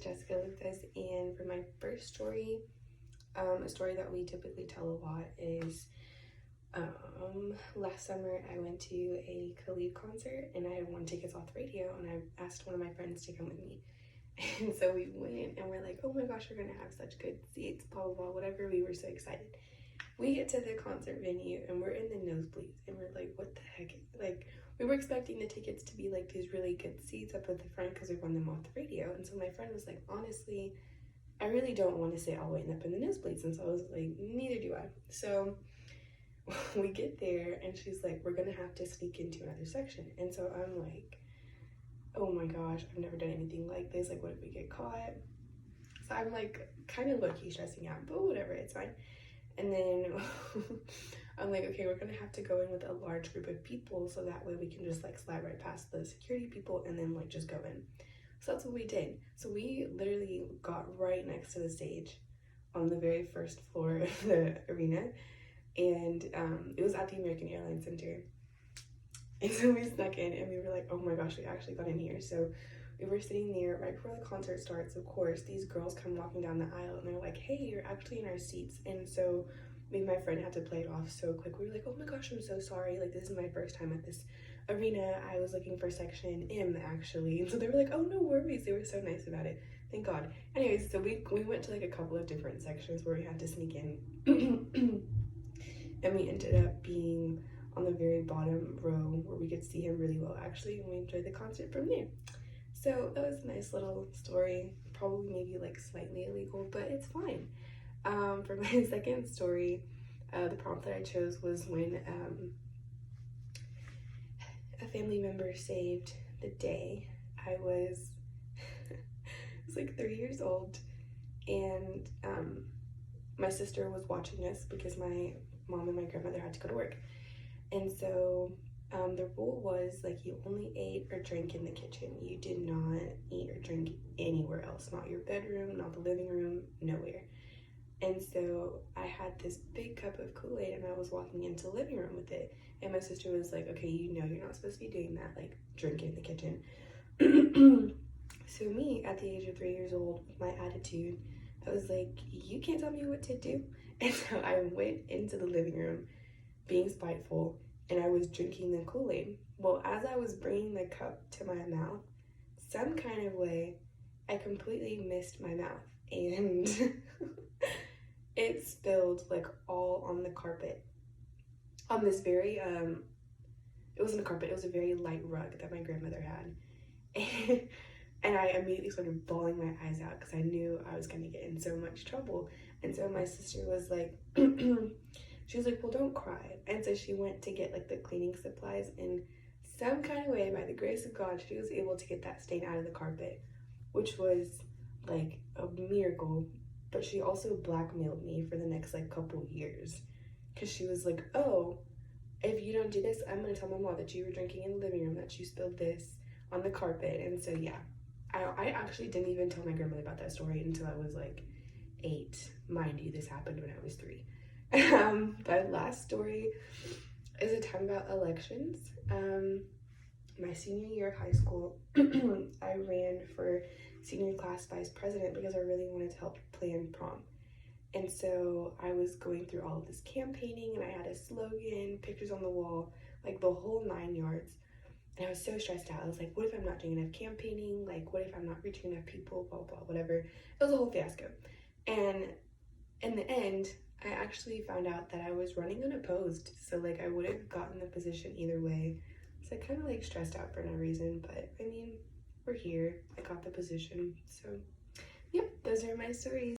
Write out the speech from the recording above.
Jessica Lucas, and for my first story, a story that we typically tell a lot is last summer I went to a Khalid concert and I had won tickets off the radio, and I asked one of my friends to come with me. And so we went and we're like, oh my gosh, we're gonna have such good seats, blah blah blah, whatever. We were so excited. We get to the concert venue and we're in the nosebleeds and we're like, what the heck? Like, we were expecting the tickets to be like these really good seats up at the front because we won them off the radio. And so my friend was like, honestly, I really don't want to sit all the way up in the nosebleeds. And so I was like, neither do I. So we get there and she's like, we're gonna have to sneak into another section. And so I'm like, oh my gosh, I've never done anything like this. Like, what if we get caught? So I'm like kind of low-key stressing out, but whatever, it's fine. And then I'm like, okay, we're gonna have to go in with a large group of people so that way we can just like slide right past the security people and then like just go in. So that's what we did. So we literally got right next to the stage on the very first floor of the arena, and it was at the American Airlines Center. And so we snuck in and we were like, oh my gosh, we actually got in here. So we were sitting there right before the concert starts. Of course, these girls come walking down the aisle and they're like, hey, you're actually in our seats. And so me and my friend had to play it off so quick. We were like, oh my gosh, I'm so sorry. Like, this is my first time at this arena. I was looking for section M, actually. And so they were like, oh, no worries. They were so nice about it. Thank God. Anyways, so we went to like a couple of different sections where we had to sneak in. And we ended up being on the very bottom row where we could see him really well, actually, and we enjoyed the concert from there. So that was a nice little story, probably maybe like slightly illegal, but it's fine. For my second story, the prompt that I chose was when a family member saved the day. I was like 3 years old, and my sister was watching us because my mom and my grandmother had to go to work. And so the rule was like you only ate or drank in the kitchen. You did not eat or drink anywhere else, not your bedroom, not the living room, nowhere. And so I had this big cup of Kool-Aid and I was walking into the living room with it. And my sister was like, okay, you know you're not supposed to be doing that, like drink it in the kitchen. So me, at the age of 3 years old, with my attitude, I was like, you can't tell me what to do. And so I went into the living room being spiteful, and I was drinking the Kool-Aid. Well, as I was bringing the cup to my mouth, some kind of way, I completely missed my mouth, and it spilled like all on the carpet. On this very, it wasn't a carpet, it was a very light rug that my grandmother had. And I immediately started bawling my eyes out because I knew I was gonna get in so much trouble. And so my sister was like, she was like, well, don't cry. And so she went to get like the cleaning supplies, and some kind of way, by the grace of God, she was able to get that stain out of the carpet, which was like a miracle. But she also blackmailed me for the next like couple years, because she was like, oh, if you don't do this, I'm gonna tell my mom that you were drinking in the living room, that you spilled this on the carpet. And so yeah, I actually didn't even tell my grandmother about that story until I was like 8. Mind you, this happened when I was 3. My last story is a time about elections. My senior year of high school, I ran for senior class vice president because I really wanted to help plan prom. And so I was going through all of this campaigning, and I had a slogan, pictures on the wall, like the whole 9 yards. And I was so stressed out. I was like, what if I'm not doing enough campaigning? Like, what if I'm not reaching enough people? Blah, blah, whatever. It was a whole fiasco. And in the end, I actually found out that I was running unopposed. So, like, I would have gotten the position either way. So I kind of, like, stressed out for no reason. But, I mean, we're here. I got the position. So, yep, those are my stories.